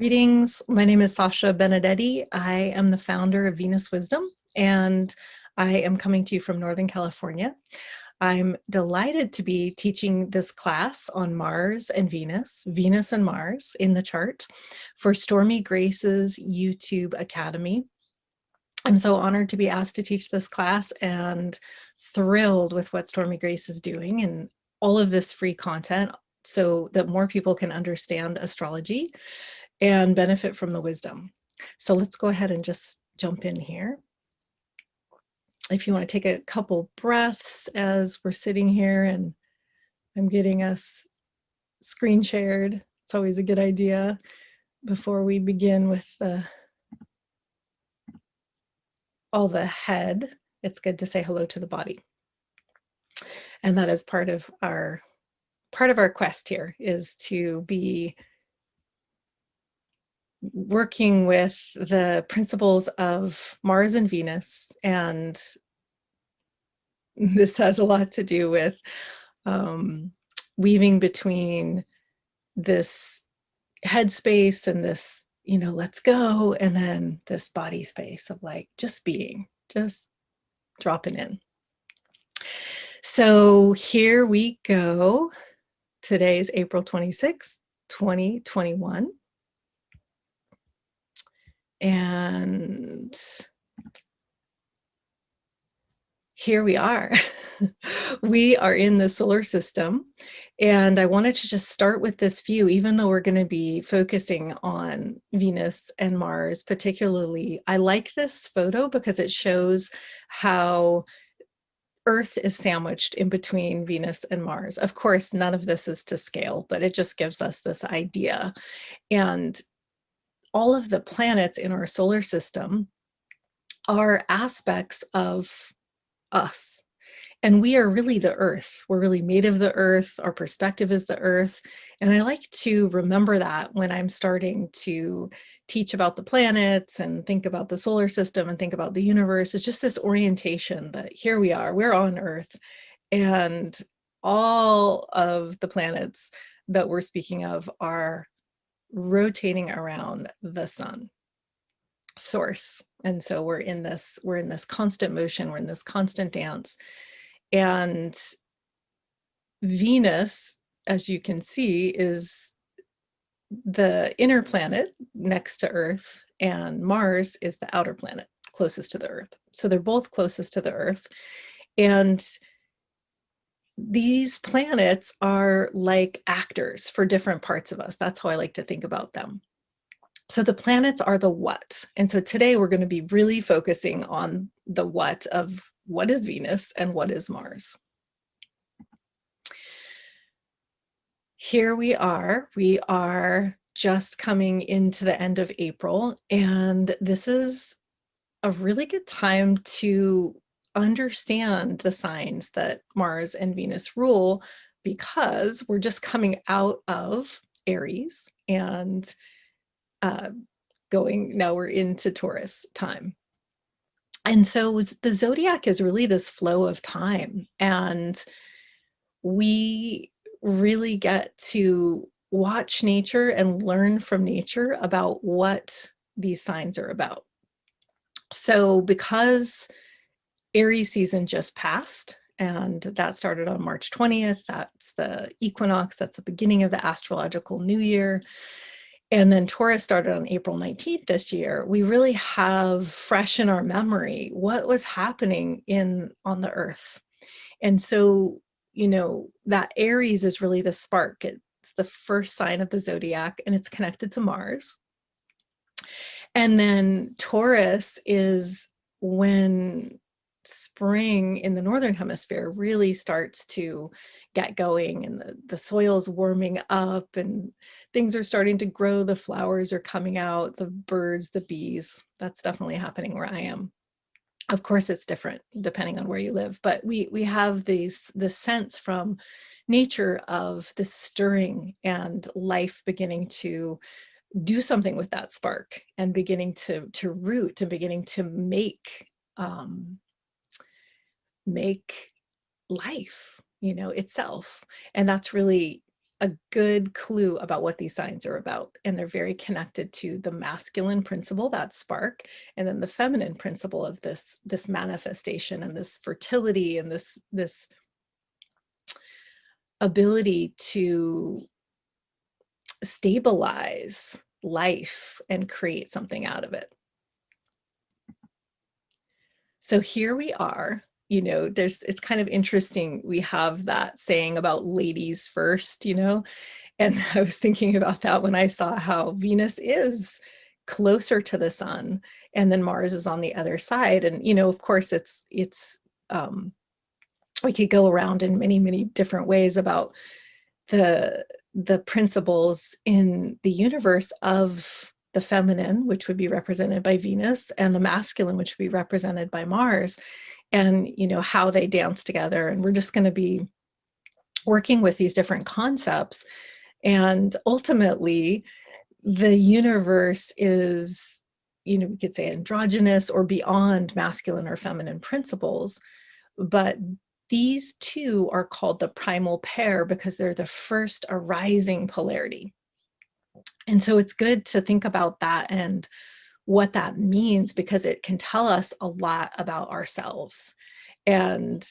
Greetings. My name is Sasha Benedtti. I am the founder of Venus Wisdom, and I am coming to you from Northern California. I'm delighted to be teaching this class on Mars and Venus, Venus and Mars in the chart for Stormie Grace's YouTube Academy. I'm so honored to be asked to teach this class and thrilled with what Stormie Grace is doing and all of this free content so that more people can understand astrology and benefit from the wisdom. So let's go ahead and just jump in here. If you want to take a couple breaths as we're sitting here and I'm getting us screen shared. It's always a good idea before we begin with all the head. It's good to say hello to the body. And that is part of our quest here, is to be working with the principles of Mars and Venus, and this has a lot to do with weaving between this headspace and this, let's go, and then this body space of like just being, just dropping in. So here we go. Today is April 26th, 2021. And here we are. We are in the solar system. And I wanted to just start with this view, even though we're going to be focusing on Venus and Mars particularly. I like this photo because it shows how Earth is sandwiched in between Venus and Mars. Of course, none of this is to scale, but it just gives us this idea. And all of the planets in our solar system are aspects of us. And we are really the Earth. We're really made of the Earth. Our perspective is the Earth. And I like to remember that when I'm starting to teach about the planets and think about the solar system and think about the universe. It's just this orientation that here we are, we're on Earth. And all of the planets that we're speaking of are rotating around the sun source. And so we're in this constant motion, we're in this constant dance. And Venus, as you can see, is the inner planet next to Earth, and Mars is the outer planet closest to the Earth. So they're both closest to the Earth. And these planets are like actors for different parts of us. That's how I like to think about them. So the planets are the what. And so today we're going to be really focusing on the what of what is Venus and what is Mars. Here we are just coming into the end of April, and this is a really good time to understand the signs that Mars and Venus rule, because we're just coming out of Aries and now we're into Taurus time. And so the zodiac is really this flow of time, and we really get to watch nature and learn from nature about what these signs are about. So because Aries season just passed, and that started on March 20th, that's the equinox, that's the beginning of the astrological new year. And then Taurus started on April 19th this year. We really have fresh in our memory what was happening on the Earth. And so, that Aries is really the spark. It's the first sign of the zodiac, and it's connected to Mars. And then Taurus is when spring in the northern hemisphere really starts to get going, and the soil's warming up and things are starting to grow, the flowers are coming out, the birds, the bees. That's definitely happening where I am. Of course, it's different depending on where you live, but we have this sense from nature of the stirring and life beginning to do something with that spark and beginning to root and beginning to make life, itself. And that's really a good clue about what these signs are about. And they're very connected to the masculine principle, that spark, and then the feminine principle of this manifestation and this fertility and this ability to stabilize life and create something out of it. So here we are, you know, it's kind of interesting. We have that saying about ladies first, you know, and I was thinking about that when I saw how Venus is closer to the sun and then Mars is on the other side. And, you know, of course we could go around in many, many different ways about the principles in the universe of the feminine, which would be represented by Venus, and the masculine, which would be represented by Mars, and, you know, how they dance together. And we're just going to be working with these different concepts. And ultimately, the universe is, you know, we could say androgynous or beyond masculine or feminine principles, but these two are called the primal pair because they're the first arising polarity. And so it's good to think about that and what that means, because it can tell us a lot about ourselves. And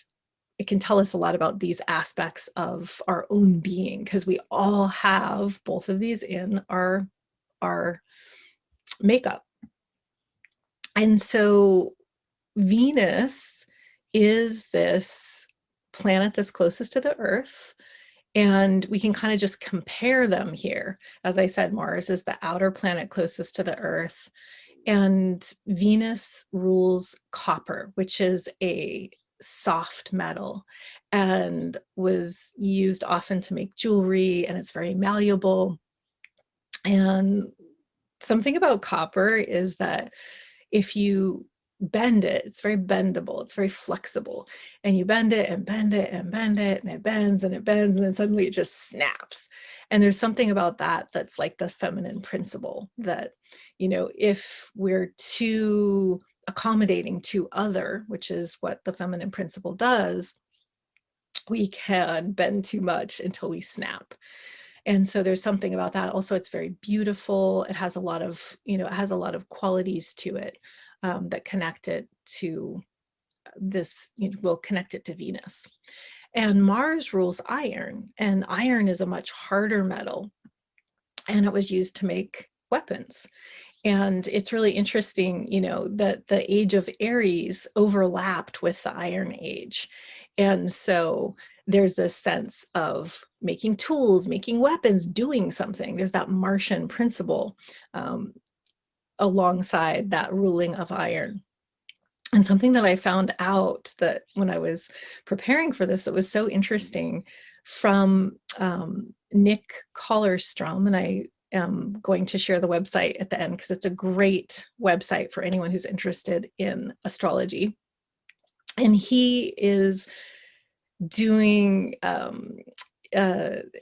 it can tell us a lot about these aspects of our own being, because we all have both of these in our makeup. And so Venus is this planet that's closest to the Earth, and we can kind of just compare them here. As I said, Mars is the outer planet closest to the Earth, and Venus rules copper, which is a soft metal and was used often to make jewelry, and it's very malleable. And something about copper is that if you bend it, it's very bendable, it's very flexible, and you bend it and bend it and bend it, and it bends and it bends, and then suddenly it just snaps. And there's something about that that's like the feminine principle, that, you know, if we're too accommodating to other, which is what the feminine principle does, we can bend too much until we snap. And so there's something about that. Also, it's very beautiful. It has a lot of, you know, it has a lot of qualities to it that connect it to this, you know, will connect it to Venus. And Mars rules iron, and iron is a much harder metal, and it was used to make weapons. And it's really interesting, you know, that the age of Aries overlapped with the Iron Age. And so there's this sense of making tools, making weapons, doing something. There's that Martian principle alongside that ruling of iron. And something that I found out that when I was preparing for this that was so interesting from Nick Collerstrom, and I am going to share the website at the end because it's a great website for anyone who's interested in astrology. And he is doing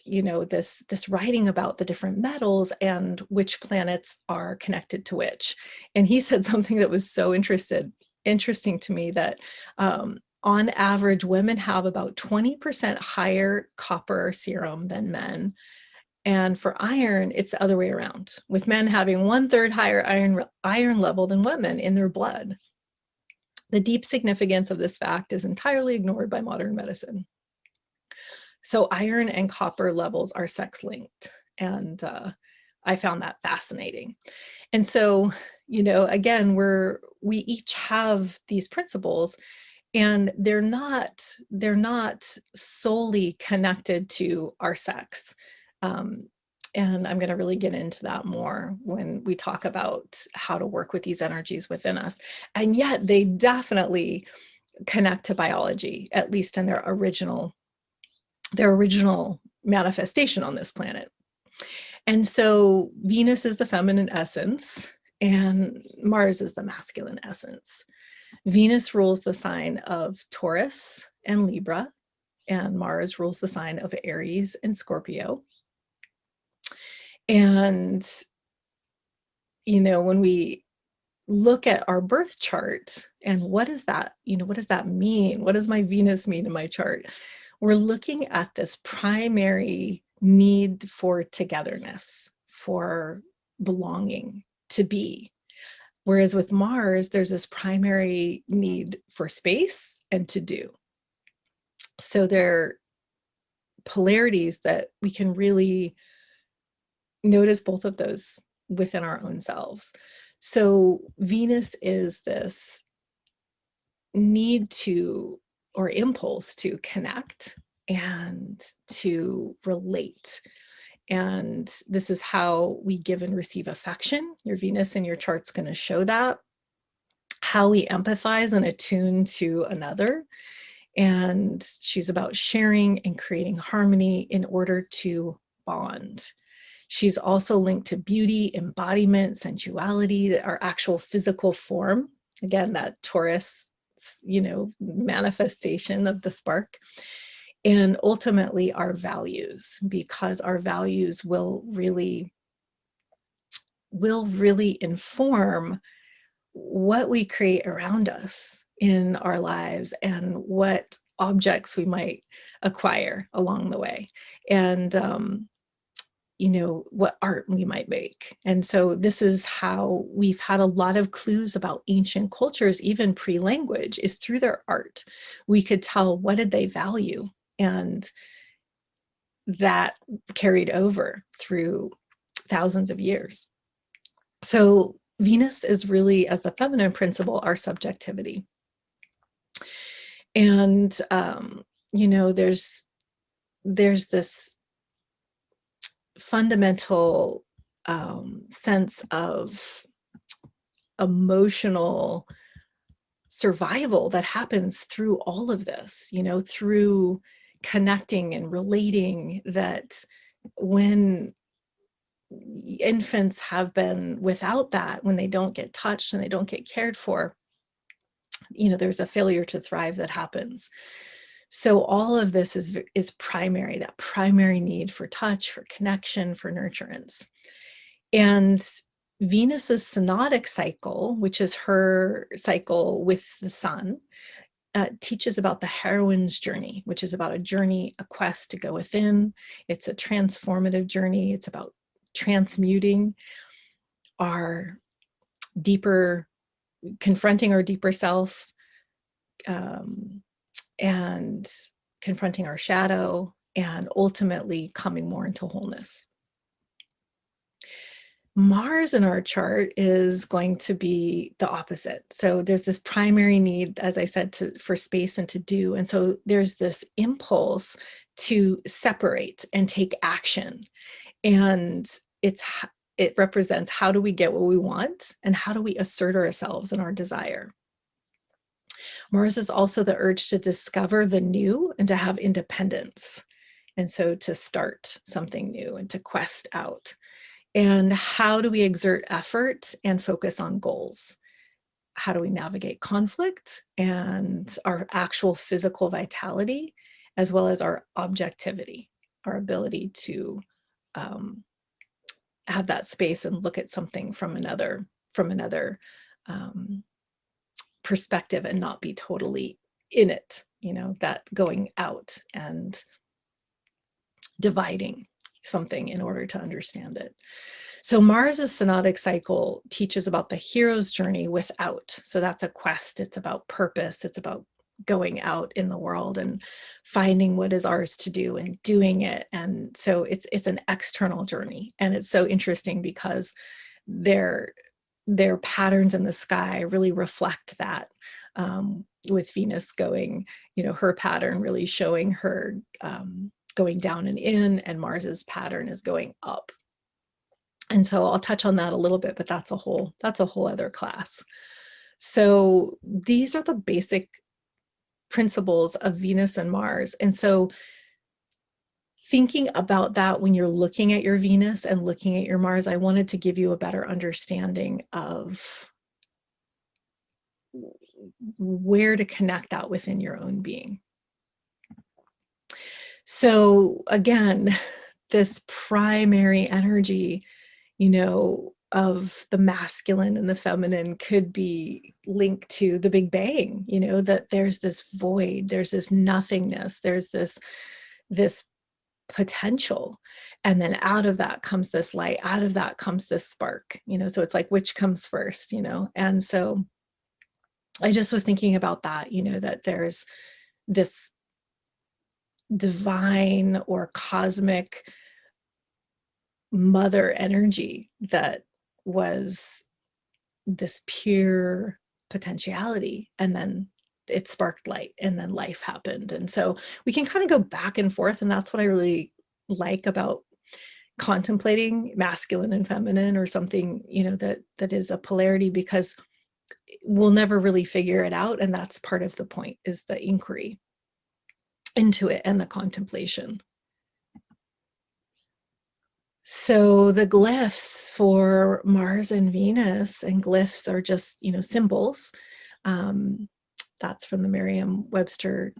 you know, this writing about the different metals and which planets are connected to which. And he said something that was so interesting to me, that on average, women have about 20% higher copper serum than men. And for iron, it's the other way around, with men having 1/3 higher iron level than women in their blood. The deep significance of this fact is entirely ignored by modern medicine. So iron and copper levels are sex linked. And I found that fascinating. And so, you know, again, we each have these principles, and they're not solely connected to our sex. And I'm going to really get into that more when we talk about how to work with these energies within us. And yet they definitely connect to biology, at least in their original manifestation on this planet. And so Venus is the feminine essence and Mars is the masculine essence. Venus rules the sign of Taurus and Libra, and Mars rules the sign of Aries and Scorpio. And, you know, when we look at our birth chart and what is that, you know, what does that mean? What does my Venus mean in my chart? We're looking at this primary need for togetherness, for belonging, to be. Whereas with Mars, there's this primary need for space and to do. So they're polarities that we can really notice both of those within our own selves. So Venus is this need to, or impulse to connect and to relate. And this is how we give and receive affection. Your Venus in your chart's going to show that. How we empathize and attune to another. And she's about sharing and creating harmony in order to bond. She's also linked to beauty, embodiment, sensuality, our actual physical form. Again, that Taurus, manifestation of the spark. And ultimately our values, because our values will really inform what we create around us in our lives and what objects we might acquire along the way, and what art we might make. And so this is how we've had a lot of clues about ancient cultures, even pre-language, is through their art. We could tell what did they value, and that carried over through thousands of years. So Venus is really, as the feminine principle, our subjectivity. And, there's this fundamental sense of emotional survival that happens through all of this, through connecting and relating, that when infants have been without that, when they don't get touched and they don't get cared for, there's a failure to thrive that happens. So all of this is primary, that primary need for touch, for connection, for nurturance. And Venus's synodic cycle, which is her cycle with the sun, teaches about the heroine's journey, which is about a journey, a quest to go within. It's a transformative journey. It's about transmuting our deeper, confronting our deeper self, and confronting our shadow, and ultimately coming more into wholeness. Mars in our chart is going to be the opposite. So there's this primary need, as I said, for space and to do. And so there's this impulse to separate and take action. And it represents, how do we get what we want, and how do we assert ourselves and our desire. Mars is also the urge to discover the new and to have independence. And so to start something new and to quest out. And how do we exert effort and focus on goals? How do we navigate conflict and our actual physical vitality, as well as our objectivity, our ability to have that space and look at something from another perspective and not be totally in it, that going out and dividing something in order to understand it. So Mars's synodic cycle teaches about the hero's journey without. So that's a quest. It's about purpose. It's about going out in the world and finding what is ours to do and doing it. And so it's an external journey. And it's so interesting because their patterns in the sky really reflect that, with Venus going, her pattern really showing her going down and in, and Mars's pattern is going up. And so I'll touch on that a little bit, but that's a whole other class. So these are the basic principles of Venus and Mars. And so thinking about that when you're looking at your Venus and looking at your Mars, I wanted to give you a better understanding of where to connect that within your own being. So again, this primary energy, of the masculine and the feminine could be linked to the Big Bang, that there's this void, there's this nothingness, there's this potential. And then out of that comes this light, out of that comes this spark, so it's like, which comes first, And so I just was thinking about that, that there's this divine or cosmic mother energy that was this pure potentiality, and then it sparked light, and then life happened. And so we can kind of go back and forth, and that's what I really like about contemplating masculine and feminine, or something, that is a polarity, because we'll never really figure it out. And that's part of the point, is the inquiry into it and the contemplation. So the glyphs for Mars and Venus, and glyphs are just, symbols. That's from the Merriam-Webster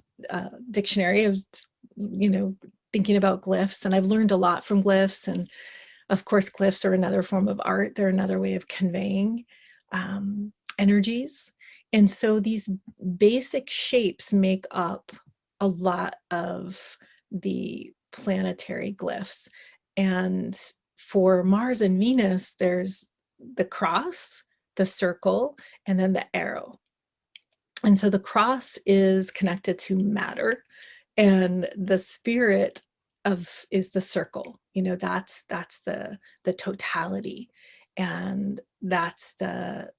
dictionary. I was, thinking about glyphs, and I've learned a lot from glyphs. And of course, glyphs are another form of art. They're another way of conveying energies. And so these basic shapes make up a lot of the planetary glyphs. And for Mars and Venus, there's the cross, the circle, and then the arrow. And so the cross is connected to matter, and the spirit is the circle. That's the totality, and that's the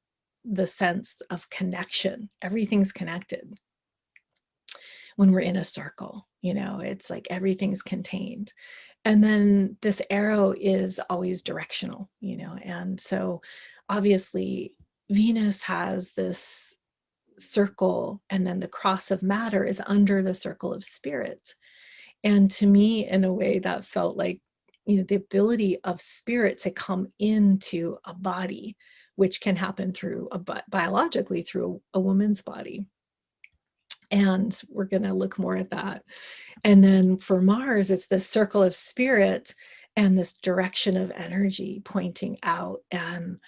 sense of connection. Everything's connected when we're in a circle. It's like everything's contained. And then this arrow is always directional, and so obviously Venus has this circle, and then the cross of matter is under the circle of spirit. And to me, in a way, that felt like, the ability of spirit to come into a body, which can happen through biologically through a woman's body. And we're going to look more at that. And then for Mars, it's this circle of spirit and this direction of energy pointing out and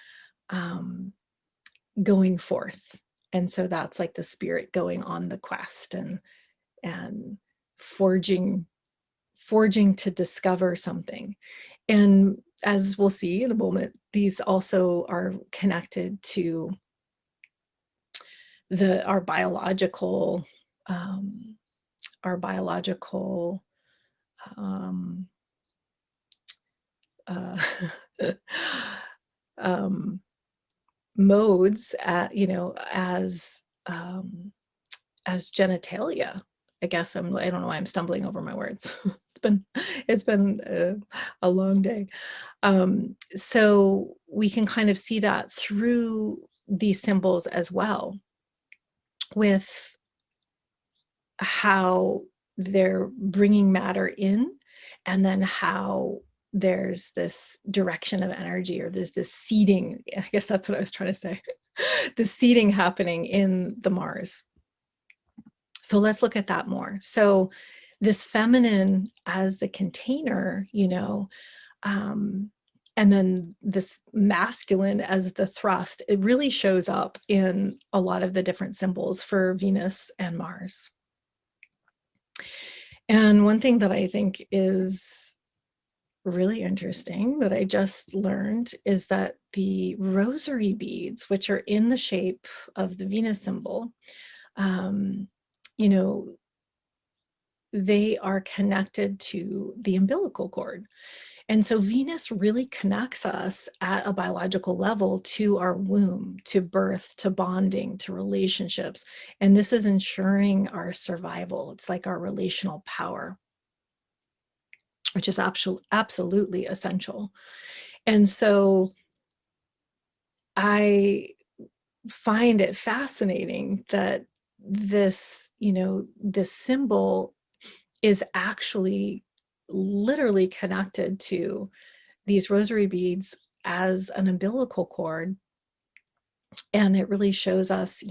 going forth. And so that's like the spirit going on the quest, and forging to discover something. And as we'll see in a moment, these also are connected to our biological modes, as genitalia. I guess I don't know why I'm stumbling over my words. It's been a long day. So we can kind of see that through these symbols as well, with how they're bringing matter in, and then how there's this direction of energy, or there's this seeding. I guess that's what I was trying to say. The seeding happening in the Mars. So let's look at that more. So this feminine as the container, and then this masculine as the thrust, it really shows up in a lot of the different symbols for Venus and Mars. And one thing that I think is really interesting that I just learned is that the rosary beads, which are in the shape of the Venus symbol, they are connected to the umbilical cord. And so Venus really connects us at a biological level to our womb, to birth, to bonding, to relationships. And this is ensuring our survival. It's like our relational power, which is absolutely essential. And so I find it fascinating that this symbol is actually literally connected to these rosary beads as an umbilical cord. And it really shows us,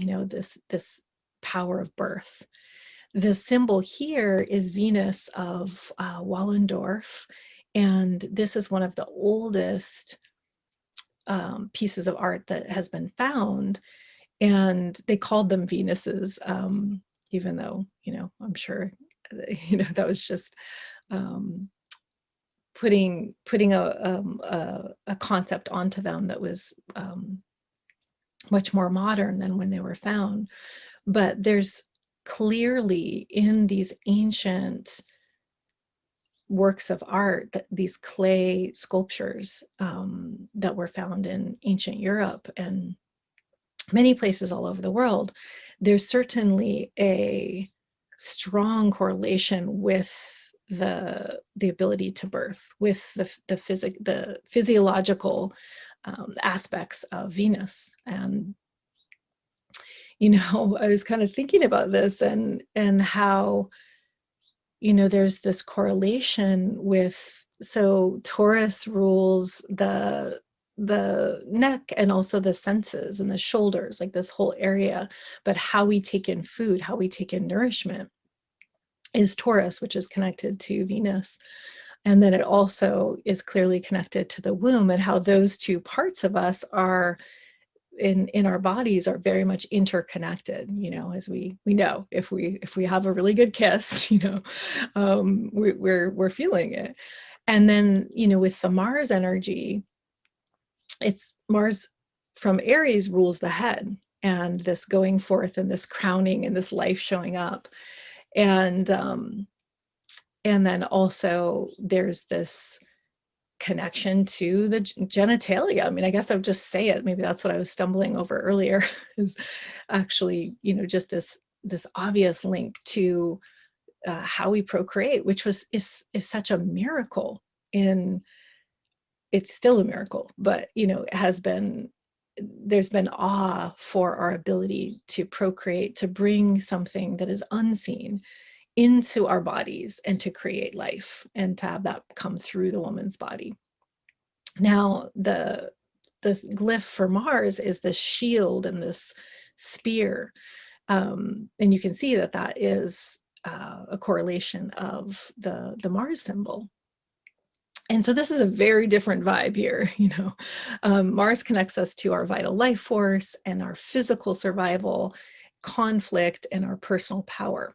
this power of birth. The symbol here is Venus of Wallendorf. And this is one of the oldest pieces of art that has been found. And they called them Venuses, even though, I'm sure, that was just putting a concept onto them that was much more modern than when they were found. But there's clearly in these ancient works of art, these clay sculptures that were found in ancient Europe and many places all over the world, there's certainly a strong correlation with the ability to birth, with the physiological aspects of Venus. And I was kind of thinking about this and how there's this correlation with, so Taurus rules the neck and also the senses and the shoulders, like this whole area. But how we take in food, how we take in nourishment is Taurus, which is connected to Venus. And then it also is clearly connected to the womb, and how those two parts of us are in our bodies are very much interconnected, as we know, if we have a really good kiss, we're feeling it. And then, with the Mars energy, it's Mars from Aries rules the head, and this going forth and this crowning and this life showing up. And then also there's this connection to the genitalia. I mean, I guess I would just say it. Maybe that's what I was stumbling over earlier, is actually, just this obvious link to how we procreate, which is such a miracle. It's still a miracle, but there's been awe for our ability to procreate, to bring something that is unseen into our bodies and to create life, and to have that come through the woman's body. Now, the glyph for Mars is this shield and this spear. And you can see that is a correlation of the Mars symbol. And so this is a very different vibe here. Mars connects us to our vital life force and our physical survival, conflict, and our personal power.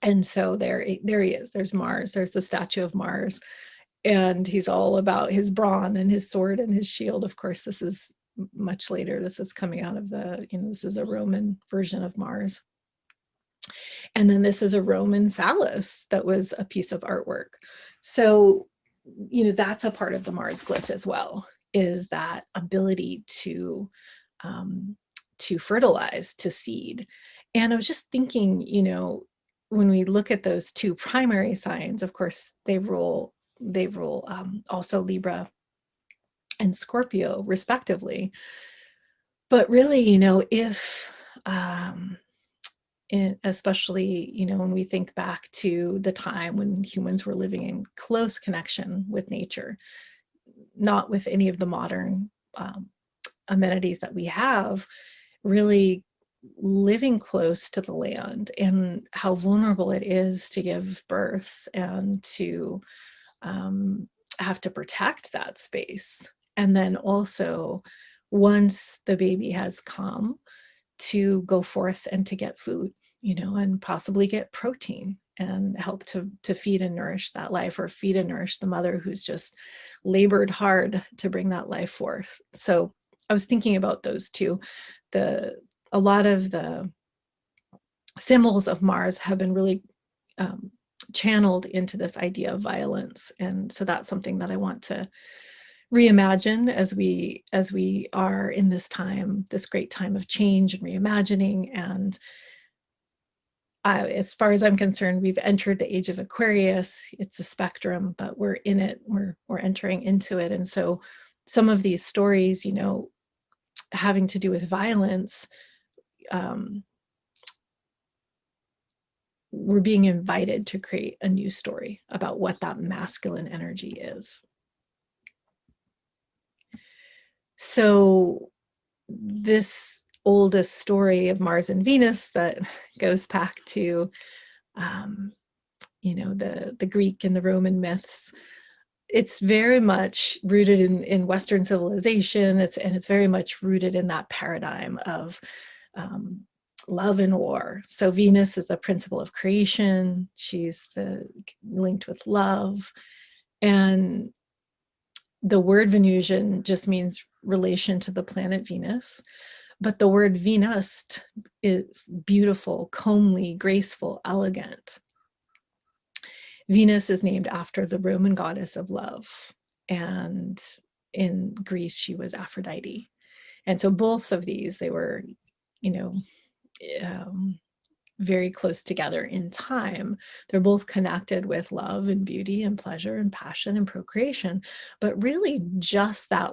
And so there he is. There's Mars. There's the statue of Mars. And he's all about his brawn and his sword and his shield. Of course, this is much later. This is coming out of this is a Roman version of Mars. And then this is a Roman phallus that was a piece of artwork. So, that's a part of the Mars glyph as well, is that ability to fertilize, to seed. And I was just thinking, when we look at those two primary signs, of course, they rule also Libra and Scorpio, respectively. But really, if especially, when we think back to the time when humans were living in close connection with nature, not with any of the modern amenities that we have, really living close to the land, and how vulnerable it is to give birth and to have to protect that space. And then also, once the baby has come, to go forth and to get food, and possibly get protein and help to feed and nourish that life, or feed and nourish the mother who's just labored hard to bring that life forth. So I was thinking about those two. A lot of the symbols of Mars have been really channeled into this idea of violence. And so that's something that I want to reimagine as we are in this time, this great time of change and reimagining. And as far as I'm concerned, we've entered the age of Aquarius. It's a spectrum, but we're in it. We're entering into it. And so some of these stories, having to do with violence, we're being invited to create a new story about what that masculine energy is. So this oldest story of Mars and Venus that goes back to, the Greek and the Roman myths, it's very much rooted in Western civilization. It's very much rooted in that paradigm of love and war. So Venus is the principle of creation. She's linked with love. And the word Venusian just means relation to the planet Venus, but the word Venust is beautiful, comely, graceful, elegant. Venus is named after the Roman goddess of love, and in Greece she was Aphrodite. And so both of these, they were, you know, very close together in time. They're both connected with love and beauty and pleasure and passion and procreation, but really just that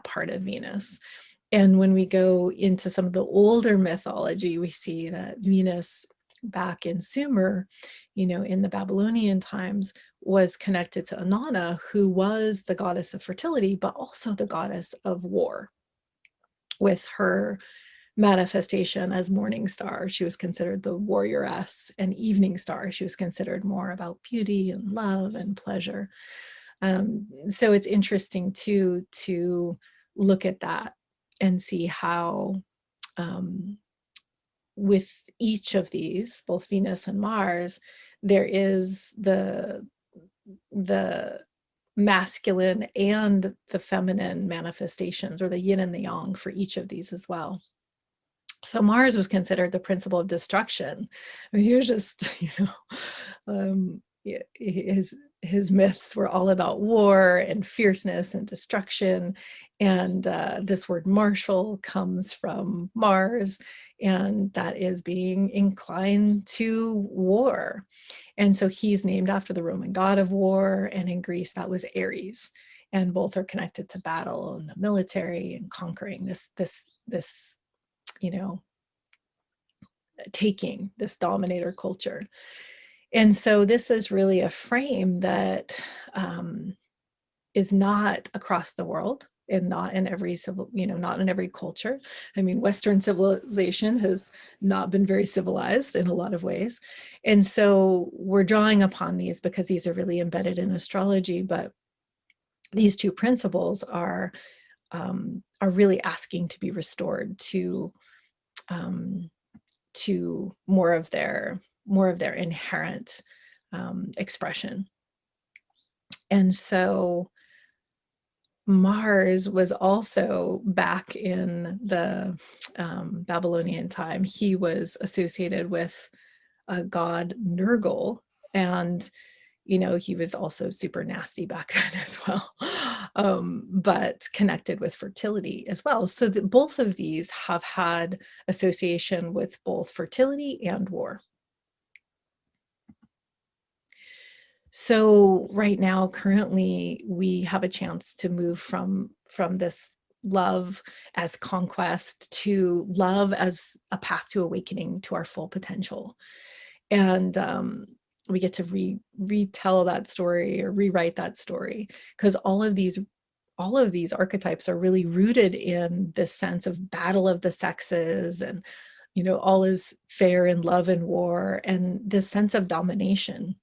part of Venus. And when we go into some of the older mythology, we see that Venus back in Sumer, in the Babylonian times, was connected to Inanna, who was the goddess of fertility, but also the goddess of war. With her manifestation as morning star, she was considered the warrioress, and evening star, she was considered more about beauty and love and pleasure. So it's interesting too to look at that and see how with each of these, both Venus and Mars, there is the masculine and the feminine manifestations, or the yin and the yang for each of these as well. So Mars was considered the principle of destruction. I mean, he was just, his myths were all about war and fierceness and destruction. And this word martial comes from Mars, and that is being inclined to war. And so he's named after the Roman god of war, and in Greece that was Ares. And both are connected to battle and the military and conquering this taking this dominator culture. And so this is really a frame that is not across the world, and not in every not in every culture. I mean, Western civilization has not been very civilized in a lot of ways. And so we're drawing upon these because these are really embedded in astrology. But these two principles are really asking to be restored to more of their inherent expression. And so Mars was also, back in the Babylonian time, he was associated with a god Nergal, and he was also super nasty back then as well, but connected with fertility as well. So that both of these have had association with both fertility and war. So right now, currently, we have a chance to move from this love as conquest to love as a path to awakening to our full potential. And we get to retell that story, or rewrite that story, because all of these archetypes are really rooted in this sense of battle of the sexes, and all is fair in love and war, and this sense of domination.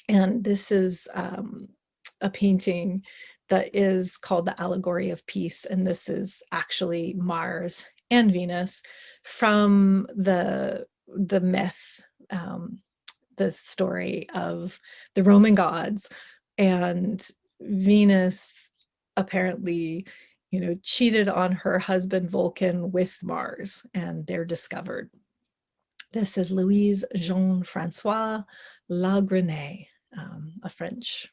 And this is a painting that is called The Allegory of Peace, and this is actually Mars and Venus from the myth, the story of the Roman gods. And Venus apparently, cheated on her husband Vulcan with Mars, and they're discovered. This is Louise Jean-François Lagrenet, a French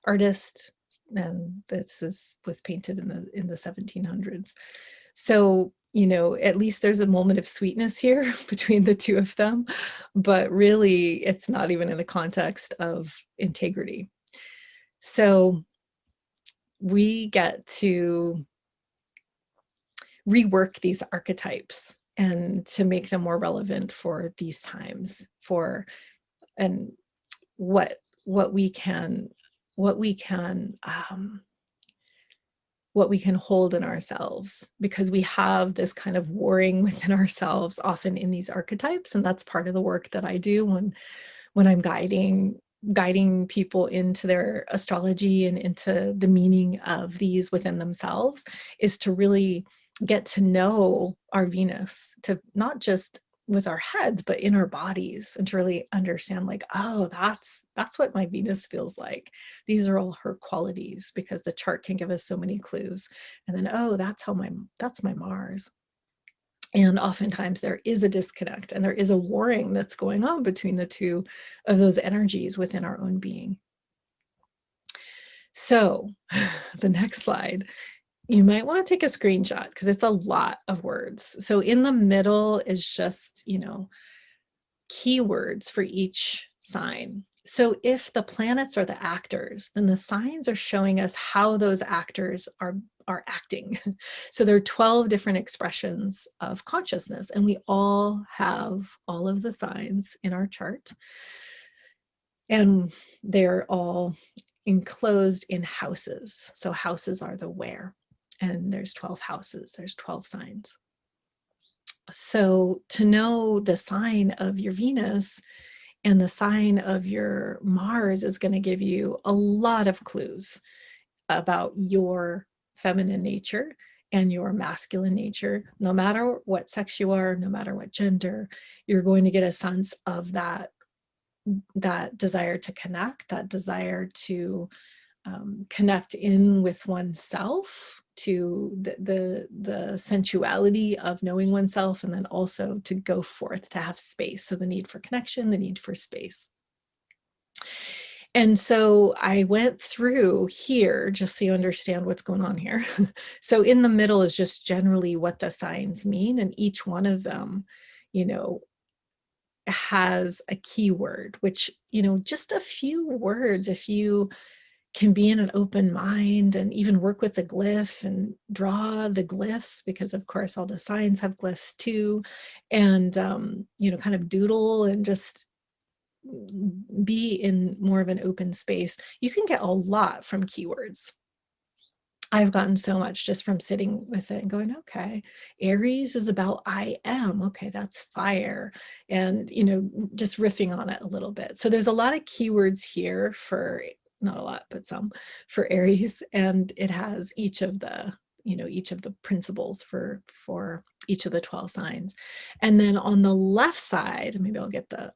artist, and this was painted in the 1700s. So at least there's a moment of sweetness here between the two of them, but really it's not even in the context of integrity. So we get to rework these archetypes and to make them more relevant for these times, and what we can hold in ourselves, because we have this kind of warring within ourselves often in these archetypes. And that's part of the work that I do when I'm guiding people into their astrology and into the meaning of these within themselves, is to really get to know our Venus, to not just with our heads, but in our bodies, and to really understand like, oh, that's what my Venus feels like. These are all her qualities, because the chart can give us so many clues. And then, oh, that's my Mars. And oftentimes there is a disconnect, and there is a warring that's going on between the two of those energies within our own being. So the next slide, you might want to take a screenshot because it's a lot of words. So in the middle is just, keywords for each sign. So if the planets are the actors, then the signs are showing us how those actors are acting. So there are 12 different expressions of consciousness, and we all have all of the signs in our chart. And they're all enclosed in houses. So houses are the where, and there's 12 houses, there's 12 signs. So to know the sign of your Venus and the sign of your Mars is going to give you a lot of clues about your feminine nature and your masculine nature. No matter what sex you are, no matter what gender, you're going to get a sense of that desire to connect, that desire to connect in with oneself, to the sensuality of knowing oneself, and then also to go forth, to have space. So the need for connection, the need for space. And so I went through here just so you understand what's going on here. So in the middle is just generally what the signs mean, and each one of them, has a keyword, which, just a few words, if you can be in an open mind and even work with the glyph and draw the glyphs, because of course all the signs have glyphs too, and kind of doodle and just be in more of an open space, you can get a lot from keywords. I've gotten so much just from sitting with it and going, okay, Aries is about I am. Okay, that's fire. And, just riffing on it a little bit. So there's a lot of keywords here for, not a lot, but some for Aries. And it has each of the principles for each of the 12 signs. And then on the left side, maybe I'll get the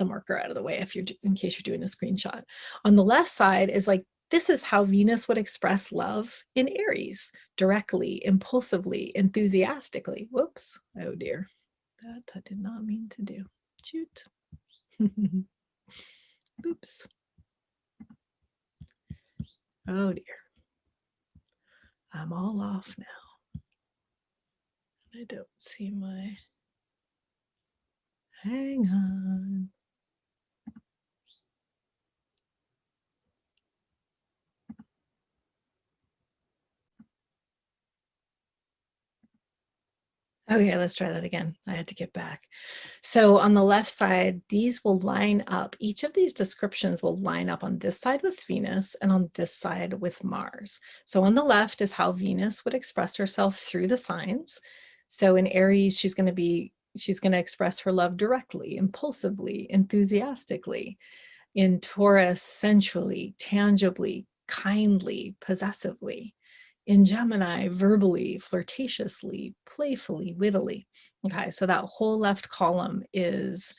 marker out of the way in case you're doing a screenshot. On the left side is like, this is how Venus would express love in Aries: directly, impulsively, enthusiastically. Whoops. Oh dear. That I did not mean to do. Shoot. Oops. Oh dear. I'm all off now. I don't see my... Hang on. Okay, let's try that again. I had to get back. So on the left side, these will line up. Each of these descriptions will line up on this side with Venus and on this side with Mars. So on the left is how Venus would express herself through the signs. So in Aries, she's going to express her love directly, impulsively, enthusiastically. In Taurus, sensually, tangibly, kindly, possessively. In Gemini, verbally, flirtatiously, playfully, wittily. Okay, so that whole left column is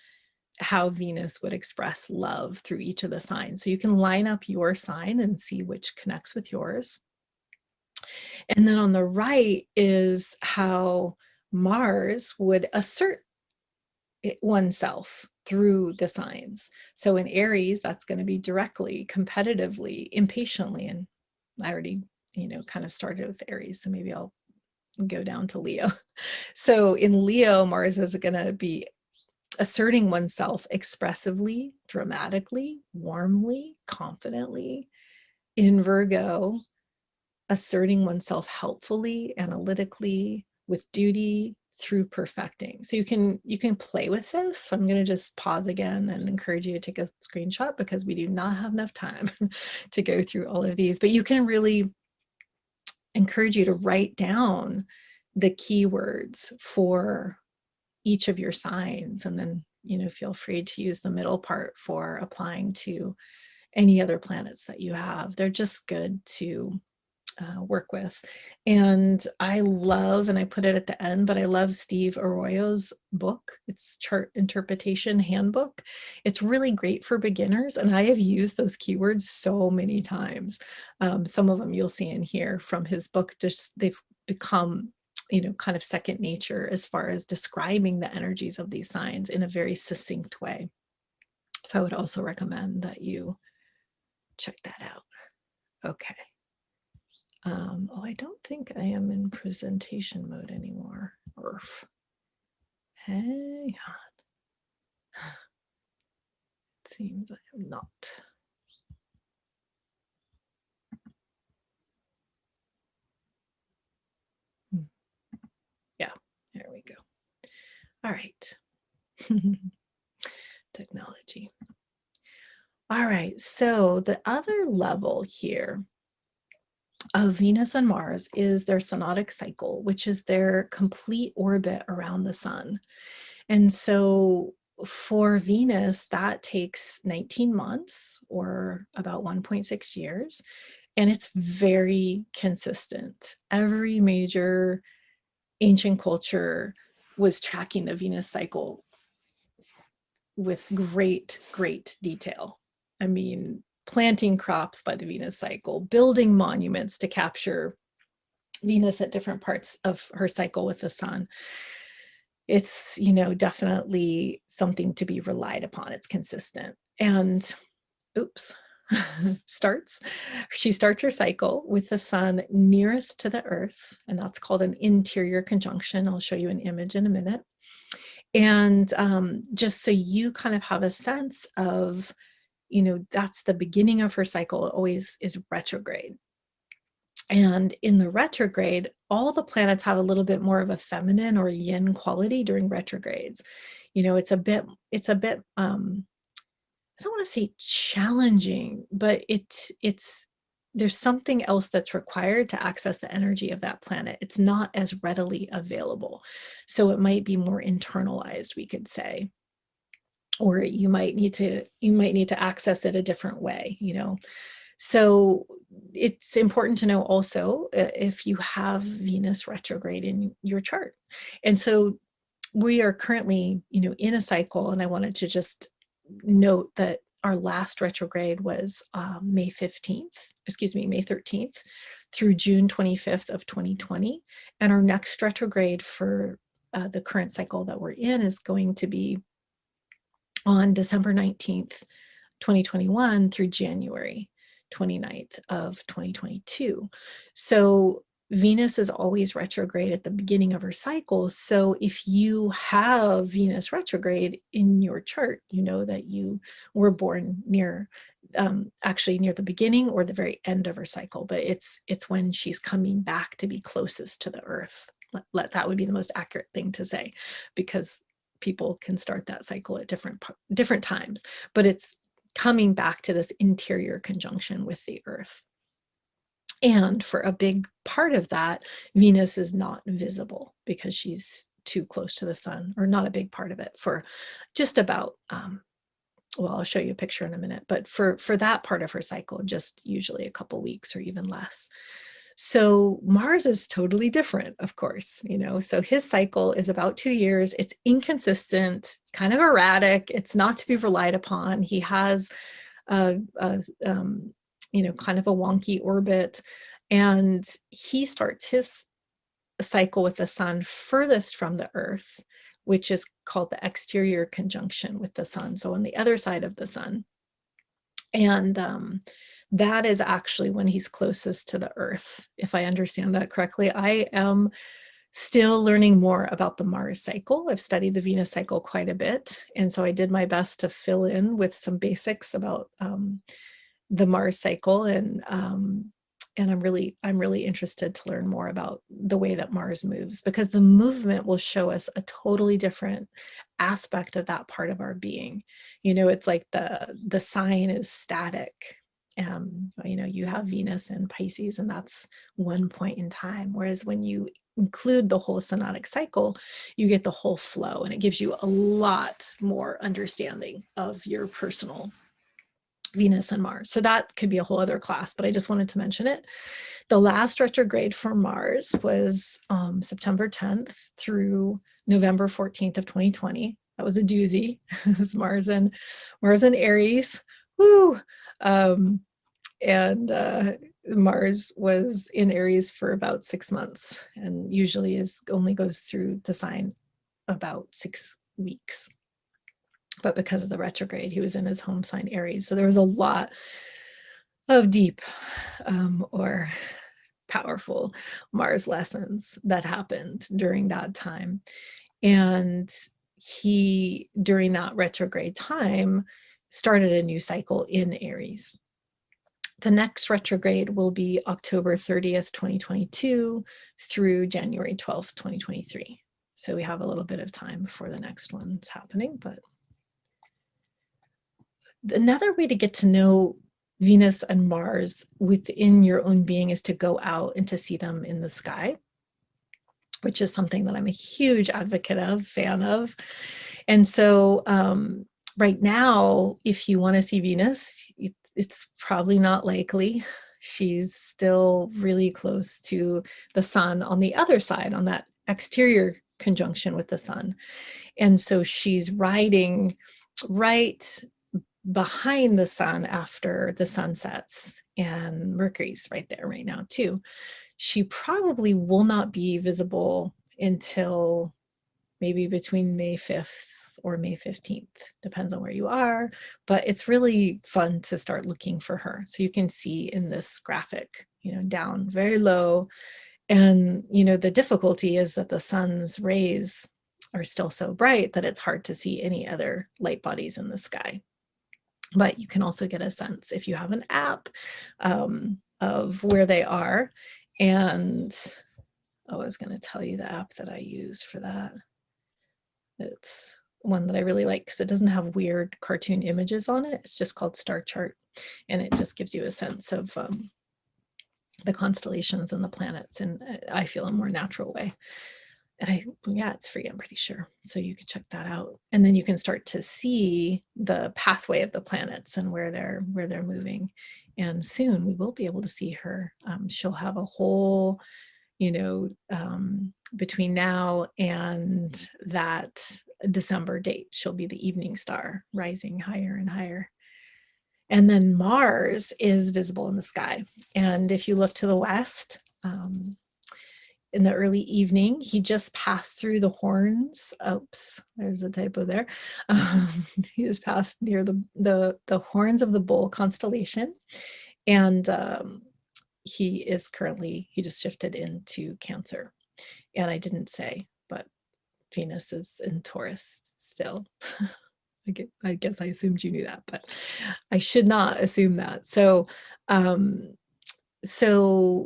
how Venus would express love through each of the signs. So you can line up your sign and see which connects with yours. And then on the right is how Mars would assert oneself through the signs. So in Aries, that's going to be directly, competitively, impatiently. And I already, kind of started with Aries, so maybe I'll go down to Leo. So in Leo, Mars is going to be asserting oneself expressively, dramatically, warmly, confidently. In Virgo, asserting oneself helpfully, analytically, with duty, through perfecting. So you can play with this. So I'm going to just pause again and encourage you to take a screenshot, because we do not have enough time to go through all of these, but you can really encourage you to write down the keywords for each of your signs, and then feel free to use the middle part for applying to any other planets that you have. They're just good to work with. And I love, and I put it at the end, but I love Steve Arroyo's book. It's Chart Interpretation Handbook. It's really great for beginners, and I have used those keywords so many times. Some of them you'll see in here from his book, just they've become, you know, kind of second nature as far as describing the energies of these signs in a very succinct way. So I would also recommend that you check that out. Okay. Oh, I don't think I am in presentation mode anymore. Orf. Hang on. It seems I am not. Yeah, there we go. All right. Technology. All right, so the other level here of Venus and Mars is their synodic cycle, which is their complete orbit around the sun. And so for Venus, that takes 19 months or about 1.6 years. And it's very consistent. Every major ancient culture was tracking the Venus cycle with great, great detail. I mean, planting crops by the Venus cycle, building monuments to capture Venus at different parts of her cycle with the sun. It's, you know, definitely something to be relied upon. It's consistent. And oops, she starts her cycle with the sun nearest to the earth, and that's called an interior conjunction. I'll show you an image in a minute. And just so you kind of have a sense of, you know, that's the beginning of her cycle. It always is retrograde. And in the retrograde, all the planets have a little bit more of a feminine or yin quality during retrogrades. You know, it's a bit I don't want to say challenging, but there's something else that's required to access the energy of that planet. It's not as readily available. So it might be more internalized, we could say. Or you might need to access it a different way, you know. So it's important to know also if you have Venus retrograde in your chart. And so we are currently, you know, in a cycle, and I wanted to just note that our last retrograde was May 13th through June 25th of 2020. And our next retrograde for the current cycle that we're in is going to be on December 19th, 2021 through January 29th of 2022. So Venus is always retrograde at the beginning of her cycle. So if you have Venus retrograde in your chart, you know that you were born near, actually near the beginning or the very end of her cycle, but it's when she's coming back to be closest to the earth. That would be the most accurate thing to say, because people can start that cycle at different times, but it's coming back to this interior conjunction with the earth. And for a big part of that, Venus is not visible because she's too close to the sun, or not a big part of it for just about, well, I'll show you a picture in a minute, but for that part of her cycle, just usually a couple weeks or even less. So Mars is totally different, of course, you know, so his cycle is about 2 years. It's inconsistent, it's kind of erratic, it's not to be relied upon. He has you know, kind of a wonky orbit, and he starts his cycle with the sun furthest from the earth, which is called the exterior conjunction with the sun, so on the other side of the sun. And that is actually when he's closest to the earth, if I understand that correctly. I am still learning more about the Mars cycle. I've studied the Venus cycle quite a bit, and so I did my best to fill in with some basics about the Mars cycle, and I'm really interested to learn more about the way that Mars moves, because the movement will show us a totally different aspect of that part of our being. You know, it's like the sign is static. You know, you have Venus in Pisces, and that's one point in time. Whereas when you include the whole synodic cycle, you get the whole flow, and it gives you a lot more understanding of your personal Venus and Mars. So that could be a whole other class, but I just wanted to mention it. The last retrograde for Mars was September 10th through November 14th of 2020. That was a doozy. It was Mars and Aries. Woo! And Mars was in Aries for about 6 months, and usually only goes through the sign about 6 weeks. But because of the retrograde, he was in his home sign Aries. So there was a lot of deep or powerful Mars lessons that happened during that time. And he, during that retrograde time, started a new cycle in Aries. The next retrograde will be October 30th, 2022 through January 12th, 2023. So we have a little bit of time before the next one's happening. But another way to get to know Venus and Mars within your own being is to go out and to see them in the sky, which is something that I'm a huge advocate of, fan of. And so right now, if you want to see Venus, it's probably not likely. She's still really close to the sun on the other side, on that exterior conjunction with the sun. And so she's riding right behind the sun after the sun sets, and Mercury's right there right now too. She probably will not be visible until maybe between May 5th or May 15th, depends on where you are, but it's really fun to start looking for her. So you can see in this graphic, down very low. And, the difficulty is that the sun's rays are still so bright that it's hard to see any other light bodies in the sky. But you can also get a sense if you have an app of where they are. And I was going to tell you the app that I use for that. It's one that I really like because it doesn't have weird cartoon images on it. It's just called Star Chart, and it just gives you a sense of the constellations and the planets, and I feel a more natural way. And it's free, I'm pretty sure. So you can check that out. And then you can start to see the pathway of the planets and where they're moving. And soon we will be able to see her. She'll have a whole, between now and that December date, she'll be the evening star rising higher and higher. And then Mars is visible in the sky. And if you look to the west, in the early evening, he just passed through the horns. Oops, there's a typo there. He just passed near the horns of the bull constellation. And he just shifted into Cancer. And I didn't say, but Venus is in Taurus still. I guess I assumed you knew that, but I should not assume that. So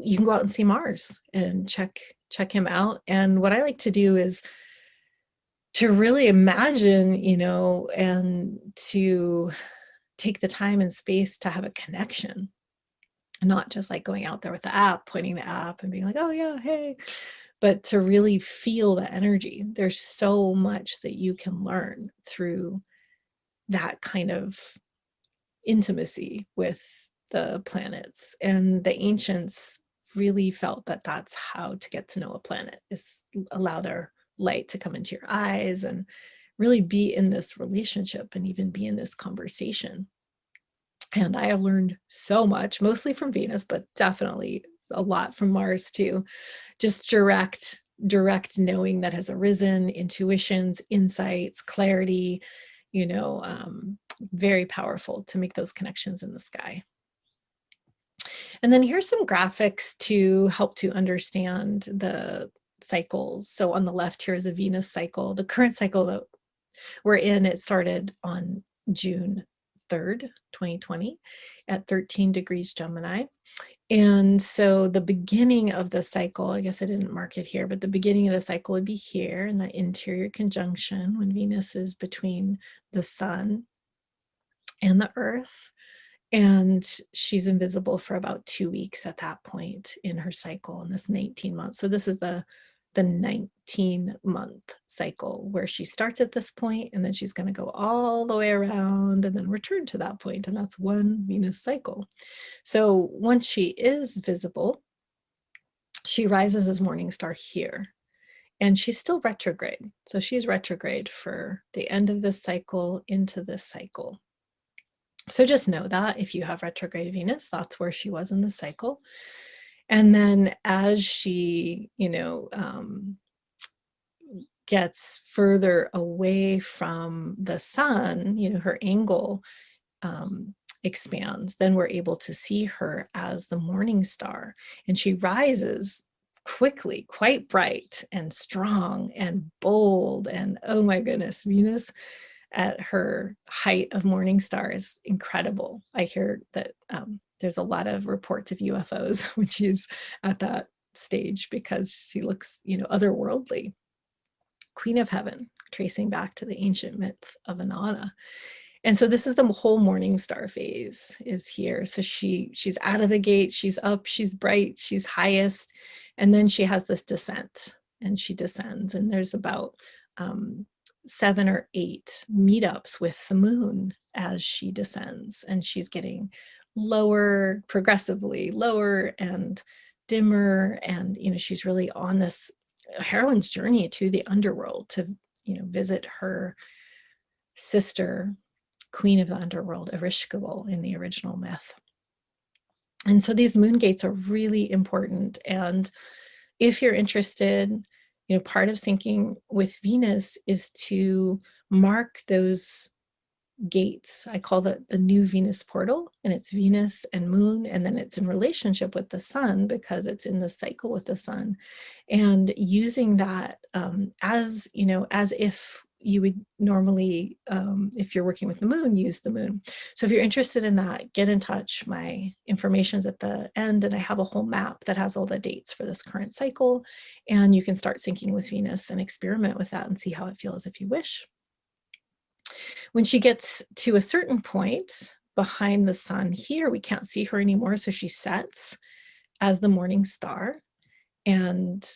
you can go out and see Mars and check him out. And what I like to do is to really imagine, and to take the time and space to have a connection, not just like going out there with the app, pointing the app and being like, oh yeah, hey, but to really feel the energy. There's so much that you can learn through that kind of intimacy with the planets. And the ancients really felt that that's how to get to know a planet, is allow their light to come into your eyes and really be in this relationship and even be in this conversation. And I have learned so much, mostly from Venus, but definitely a lot from Mars too. Just direct knowing that has arisen, intuitions, insights, clarity, very powerful to make those connections in the sky. And then here's some graphics to help to understand the cycles. So on the left here is a Venus cycle. The current cycle that we're in, it started on June 3rd, 2020 at 13 degrees Gemini. And so the beginning of the cycle, I guess I didn't mark it here, but the beginning of the cycle would be here in the interior conjunction when Venus is between the sun and the earth. And she's invisible for about 2 weeks at that point in her cycle in this 19 months. So this is the the 19-month cycle, where she starts at this point and then she's going to go all the way around and then return to that point, and that's one Venus cycle. So once she is visible, she rises as morning star here, and she's still retrograde. So she's retrograde for the end of this cycle into this cycle. So just know that if you have retrograde Venus, that's where she was in the cycle. And then as she, gets further away from the sun, her angle expands, then we're able to see her as the morning star. And she rises quickly, quite bright and strong and bold. And oh my goodness, Venus at her height of morning star is incredible. I hear that there's a lot of reports of UFOs when she's at that stage, because she looks, otherworldly. Queen of Heaven, tracing back to the ancient myths of Inanna. And so this is the whole morning star phase is here. So she's out of the gate, she's up, she's bright, she's highest, and then she has this descent, and she descends, and there's about 7 or 8 meetups with the moon as she descends, and she's getting lower, progressively lower and dimmer, and she's really on this heroine's journey to the underworld to visit her sister, queen of the underworld, Ereshkigal, in the original myth. And so these moon gates are really important. And if you're interested, part of syncing with Venus is to mark those gates. I call that the new Venus portal, and it's Venus and moon, and then it's in relationship with the sun because it's in the cycle with the sun, and using that as if you would normally, if you're working with the moon, use the moon. So if you're interested in that, get in touch. My information's at the end, and I have a whole map that has all the dates for this current cycle, and you can start syncing with Venus and experiment with that and see how it feels if you wish. When she gets to a certain point behind the sun here, we can't see her anymore, so she sets as the morning star, and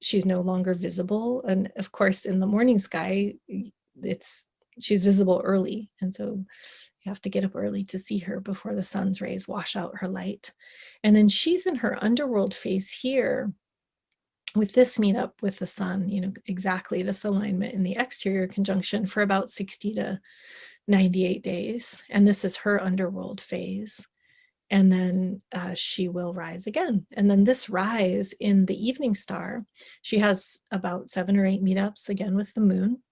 she's no longer visible. And of course, in the morning sky, she's visible early, and so you have to get up early to see her before the sun's rays wash out her light. And then she's in her underworld phase here, with this meetup with the sun, exactly this alignment in the exterior conjunction for about 60 to 98 days. And this is her underworld phase. And then she will rise again. And then this rise in the evening star, she has about 7 or 8 meetups again with the moon.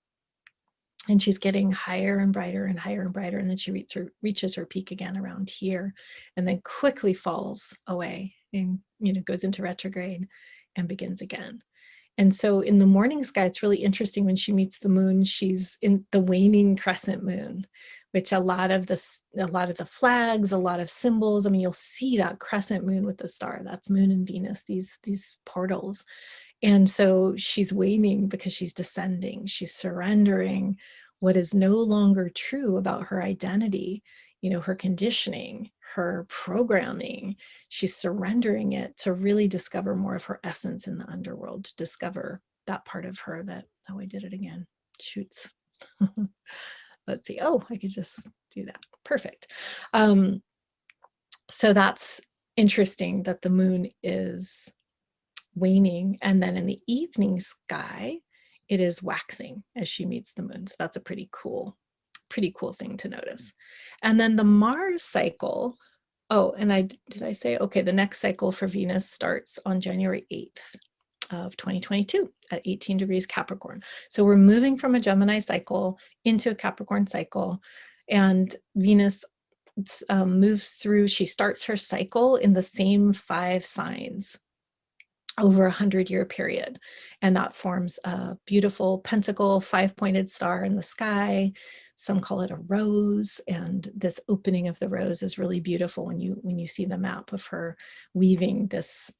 And she's getting higher and brighter and higher and brighter. And then she reaches her peak again around here, and then quickly falls away and goes into retrograde and begins again. And so in the morning sky, it's really interesting when she meets the moon, she's in the waning crescent moon, which a lot of the flags, a lot of symbols, you'll see that crescent moon with the star, that's moon and Venus, these portals. And so she's waning because she's descending, she's surrendering what is no longer true about her identity, her conditioning, her programming. She's surrendering it to really discover more of her essence in the underworld, to discover that part of her that, oh, I did it again, shoots. Let's see, oh, I could just do that, perfect. So that's interesting that the moon is waning, and then in the evening sky, it is waxing as she meets the moon. So that's a pretty cool thing to notice. And then the Mars cycle, did I say, okay, the next cycle for Venus starts on January 8th of 2022 at 18 degrees Capricorn. So we're moving from a Gemini cycle into a Capricorn cycle, and Venus moves through, she starts her cycle in the same 5 signs over 100-year period. And that forms a beautiful pentacle, 5-pointed star in the sky. Some call it a rose. And this opening of the rose is really beautiful when you see the map of her weaving this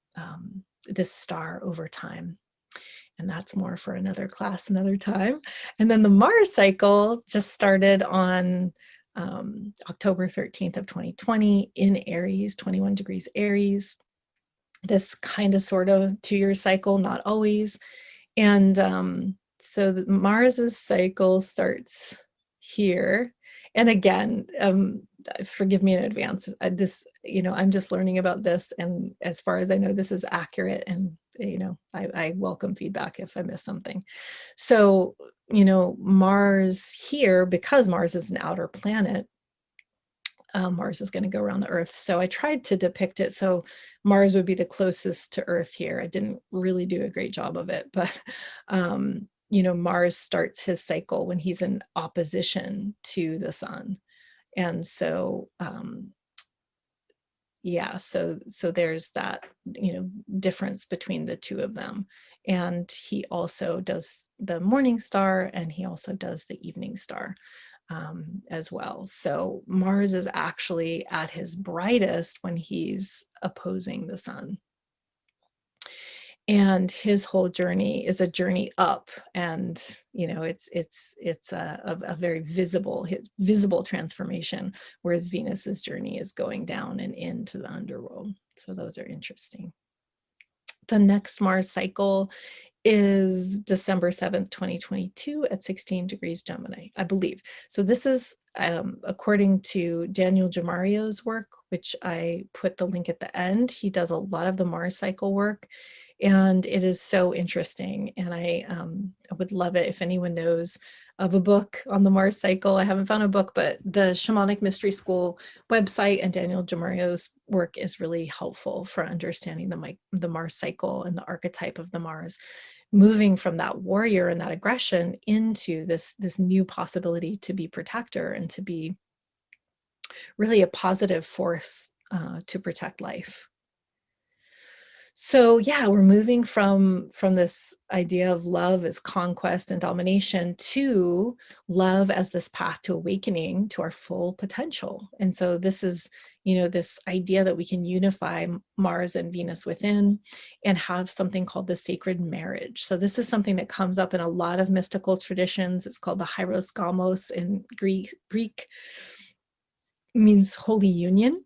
star over time. And that's more for another class, another time. And then the Mars cycle just started on October 13th of 2020 in Aries, 21 degrees Aries. this kind of sort of 2-year cycle, not always. And so Mars's cycle starts here. And again, forgive me in advance. This, I'm just learning about this. And as far as I know, this is accurate. And, I welcome feedback if I miss something. So, Mars here, because Mars is an outer planet, Mars is going to go around the Earth. So I tried to depict it so Mars would be the closest to Earth here. I didn't really do a great job of it, but Mars starts his cycle when he's in opposition to the sun. And so so there's that difference between the two of them. And he also does the morning star, and he also does the evening star as well. So Mars is actually at his brightest when he's opposing the sun. And his whole journey is a journey up, and it's a very visible transformation, whereas Venus's journey is going down and into the underworld. So those are interesting. The next Mars cycle is December 7th, 2022 at 16 degrees Gemini, I believe. So this is according to Daniel Jamario's work, which I put the link at the end. He does a lot of the Mars cycle work, and it is so interesting. And I would love it if anyone knows of a book on the Mars cycle. I haven't found a book, but the Shamanic Mystery School website and Daniel Jamario's work is really helpful for understanding the Mars cycle and the archetype of the Mars, moving from that warrior and that aggression into this new possibility to be protector and to be really a positive force to protect life. So yeah, we're moving from this idea of love as conquest and domination to love as this path to awakening to our full potential. And so this is, this idea that we can unify Mars and Venus within and have something called the sacred marriage. So this is something that comes up in a lot of mystical traditions. It's called the horoscopes in Greek. It means holy union.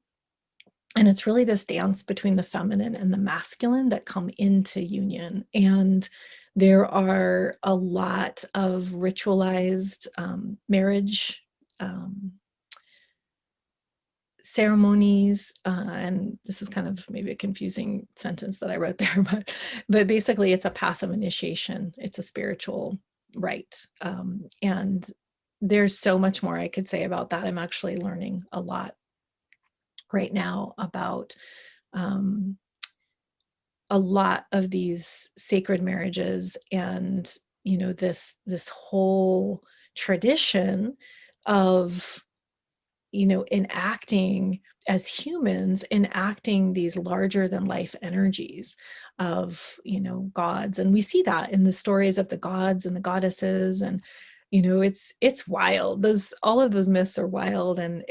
And it's really this dance between the feminine and the masculine that come into union. And there are a lot of ritualized marriage ceremonies. And this is kind of maybe a confusing sentence that I wrote there, but basically it's a path of initiation. It's a spiritual rite. And there's so much more I could say about that. I'm actually learning a lot right now about a lot of these sacred marriages and this whole tradition of enacting as humans, enacting these larger than life energies of gods. And we see that in the stories of the gods and the goddesses, and it's wild. All of those myths are wild, and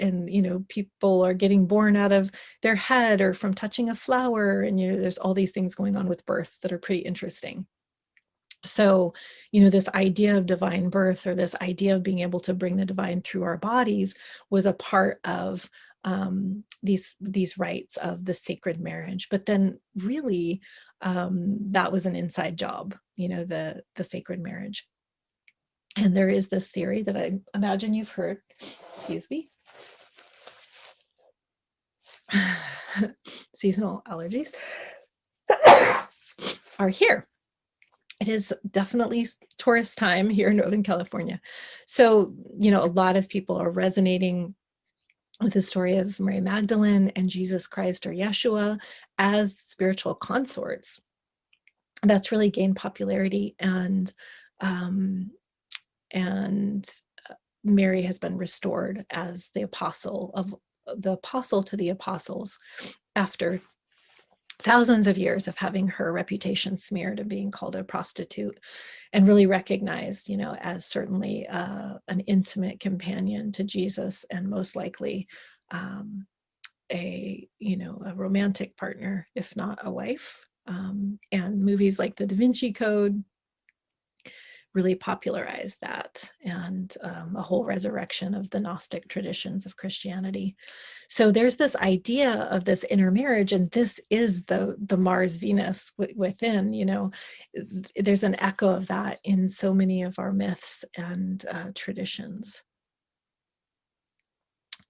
people are getting born out of their head or from touching a flower, and there's all these things going on with birth that are pretty interesting. So this idea of divine birth, or this idea of being able to bring the divine through our bodies, was a part of these rites of the sacred marriage. But then really that was an inside job, the sacred marriage. And there is this theory that I imagine you've heard, excuse me, seasonal allergies are here. It is definitely tourist time here in Northern California. So, a lot of people are resonating with the story of Mary Magdalene and Jesus Christ, or Yeshua, as spiritual consorts. That's really gained popularity, and Mary has been restored as the apostle to the apostles after thousands of years of having her reputation smeared and being called a prostitute, and really recognized, as certainly an intimate companion to Jesus, and most likely a romantic partner, if not a wife. And movies like The Da Vinci Code really popularized that, and a whole resurrection of the Gnostic traditions of Christianity. So there's this idea of this intermarriage, and this is the Mars Venus within, you know, there's an echo of that in so many of our myths and traditions.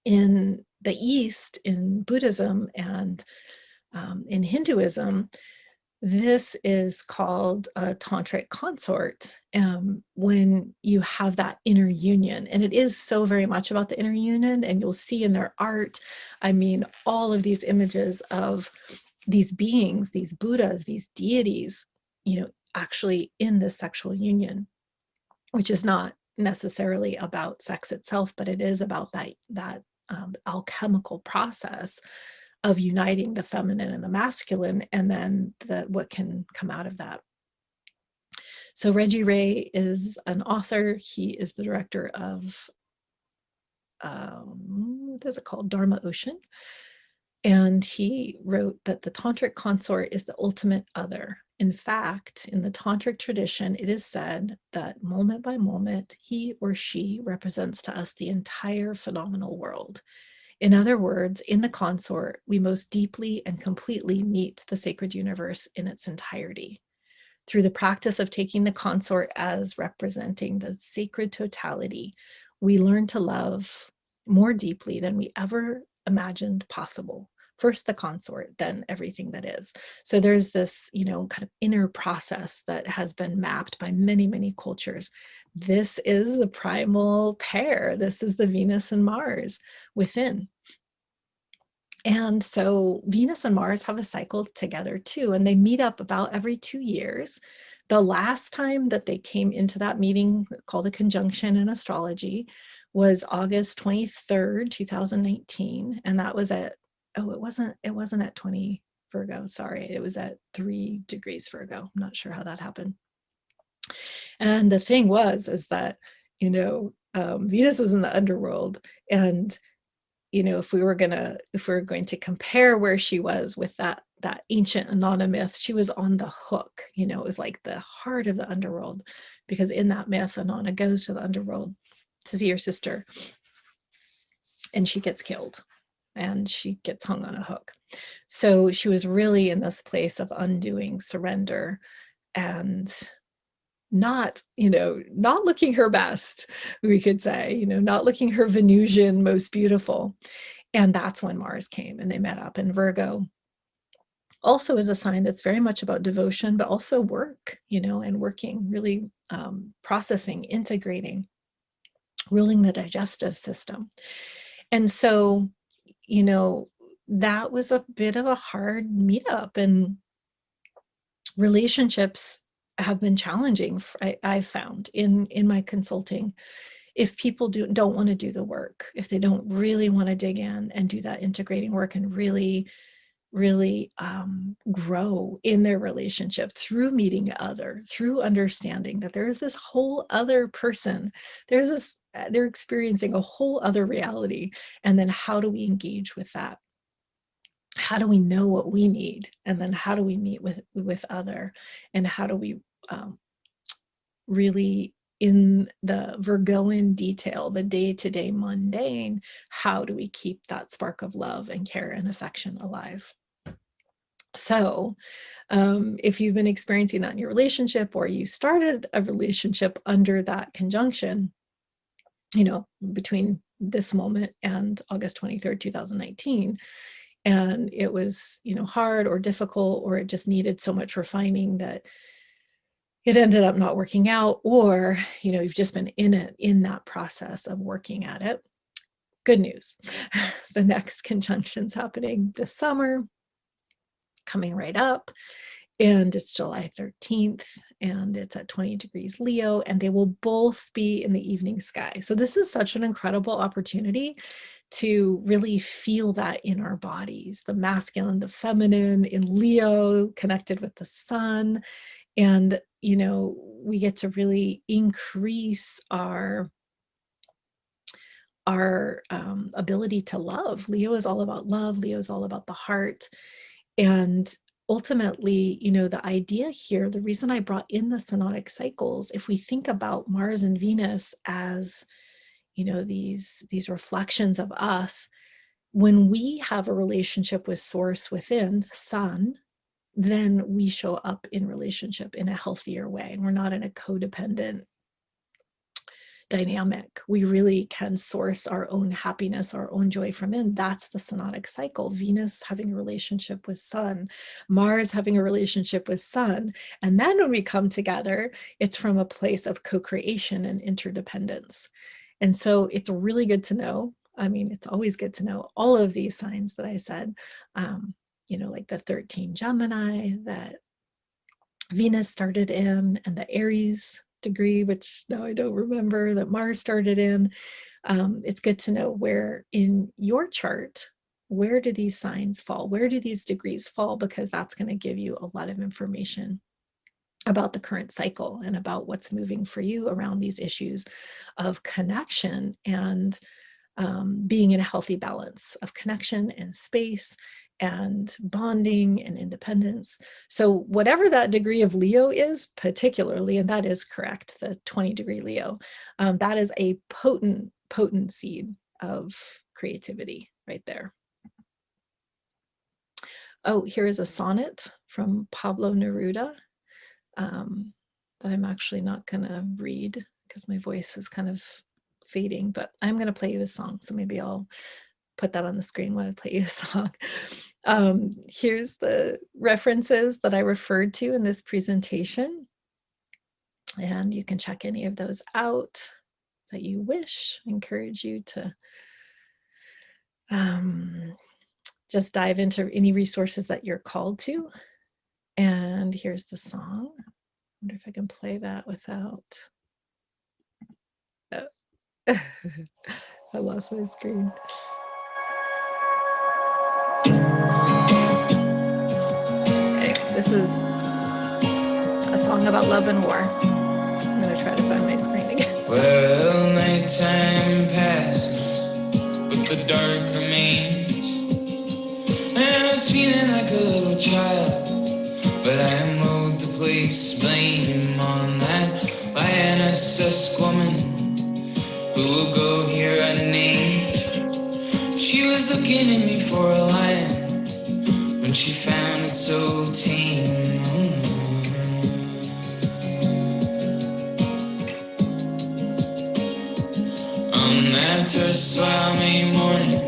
In the East, in Buddhism and in Hinduism, this is called a tantric consort, when you have that inner union. And it is so very much about the inner union. And you'll see in their art, I mean, all of these images of these beings, these Buddhas, these deities, you know, actually in this sexual union, which is not necessarily about sex itself, but it is about that alchemical process of uniting the feminine and the masculine, and then what can come out of that. So Reggie Ray is an author. He is the director of, what is it called? Dharma Ocean. And he wrote that the tantric consort is the ultimate other. In fact, in the tantric tradition, it is said that moment by moment, he or she represents to us the entire phenomenal world. In other words, in the consort, we most deeply and completely meet the sacred universe in its entirety. Through the practice of taking the consort as representing the sacred totality, we learn to love more deeply than we ever imagined possible. First the consort, then everything that is. So there's this, you know, kind of inner process that has been mapped by many, many cultures. This is the primal pair. This is the Venus and Mars within. And so Venus and Mars have a cycle together too, and they meet up about every 2 years. The last time that they came into that meeting, called a conjunction in astrology, was August 23rd, 2019. And that was at, oh, it wasn't at 20 Virgo, sorry. It was at 3 degrees Virgo. I'm not sure how that happened. And the thing is that, you know, Venus was in the underworld, and you know, if we were going to compare where she was with that ancient Inanna myth, she was on the hook. You know, it was like the heart of the underworld, because in that myth, Inanna goes to the underworld to see her sister, and she gets killed, and she gets hung on a hook. So she was really in this place of undoing, surrender, and not, you know, not looking her best, we could say, you know, not looking her Venusian most beautiful. And that's when Mars came and they met up. And Virgo also is a sign that's very much about devotion, but also work, you know, and working, really processing, integrating, ruling the digestive system. And so, you know, that was a bit of a hard meetup, and relationships have been challenging. I've found in my consulting, if people don't want to do the work, if they don't really want to dig in and do that integrating work and really grow in their relationship through meeting other, through understanding that there is this whole other person, they're experiencing a whole other reality, and then how do we engage with that? How do we know what we need? And then how do we meet with other? And how do we really, in the Virgoan detail, the day-to-day mundane, how do we keep that spark of love and care and affection alive? So if you've been experiencing that in your relationship, or you started a relationship under that conjunction, you know, between this moment and August 23rd, 2019, and it was, you know, hard or difficult, or it just needed so much refining that it ended up not working out, or, you know, you've just been in that process of working at it. Good news. The next conjunction's happening this summer, coming right up, and it's July 13th, and it's at 20 degrees Leo, and they will both be in the evening sky. So this is such an incredible opportunity to really feel that in our bodies, the masculine, the feminine in Leo connected with the sun. And, you know, we get to really increase our ability to love. Leo is all about love. Leo is all about the heart. And ultimately, you know, the idea here, the reason I brought in the synodic cycles, if we think about Mars and Venus as, you know, these reflections of us, when we have a relationship with source within, the sun, then we show up in relationship in a healthier way. We're not in a codependent dynamic. We really can source our own happiness, our own joy from in. That's the synodic cycle. Venus having a relationship with sun, Mars having a relationship with sun. And then when we come together, it's from a place of co-creation and interdependence. And so it's really good to know. I mean, it's always good to know all of these signs that I said, you know, like the 13 Gemini that Venus started in, and the Aries degree, which now I don't remember, that Mars started in. It's good to know where in your chart, where do these signs fall? Where do these degrees fall? Because that's going to give you a lot of information about the current cycle and about what's moving for you around these issues of connection and being in a healthy balance of connection and space and bonding and independence. So whatever that degree of Leo is, particularly, and that is correct, the 20-degree Leo, that is a potent seed of creativity right there. Oh, here is a sonnet from Pablo Neruda that I'm actually not going to read because my voice is kind of fading, but I'm going to play you a song. So maybe I'll put that on the screen while I play you a song. Here's the references that I referred to in this presentation. And you can check any of those out that you wish. I encourage you to just dive into any resources that you're called to. And here's the song. I wonder if I can play that without... Oh. I lost my screen. Okay, this is a song about love and war. I'm gonna try to find my screen again. Well, nighttime passes, but the dark remains. And I was feeling like a little child, but I moved to place blame on that lioness woman who will go here unnamed. She was looking at me for a lion when she found it so tame. On that erstwhile May morning,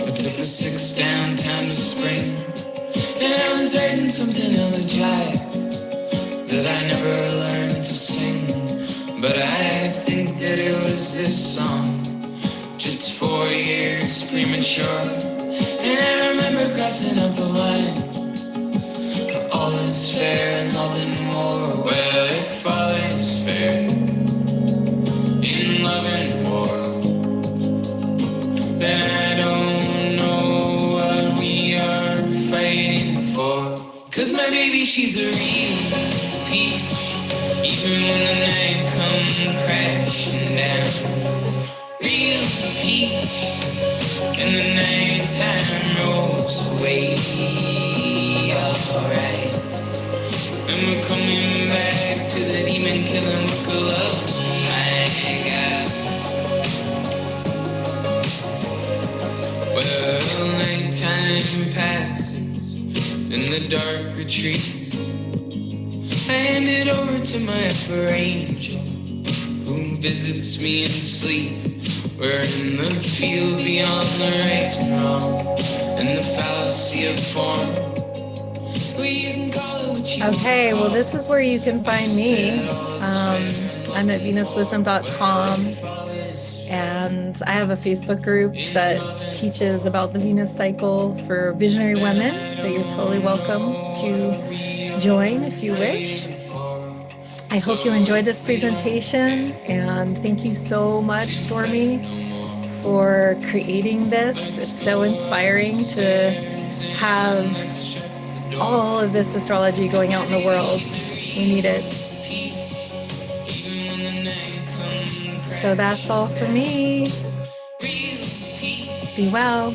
I took the 6 downtown to Spring, and I was writing something elegiac that I never learned to sing. But I think that it was this song, just 4 years premature. And I remember crossing out the line, all is fair and all in war. Well, if all is fair in love and war, then I don't know what we are fighting for. 'Cause my baby, she's a real peach, even when the night comes crashing down. Real peach, and the nighttime rolls away. Alright, and we're coming back to the demon killing book of love. My God. Well, nighttime passes and the dark retreats. I hand it over to my upper angel, who visits me in sleep. We're in the field beyond the right and wrong, and the fallacy of form. Okay, well, this is where you can find me. I'm at venuswisdom.com, and I have a Facebook group that teaches about the Venus cycle for visionary women that you're totally welcome to join if you wish. I hope you enjoyed this presentation, and thank you so much, Stormie, for creating this. It's so inspiring to have all of this astrology going out in the world. We need it. So that's all for me. Be well.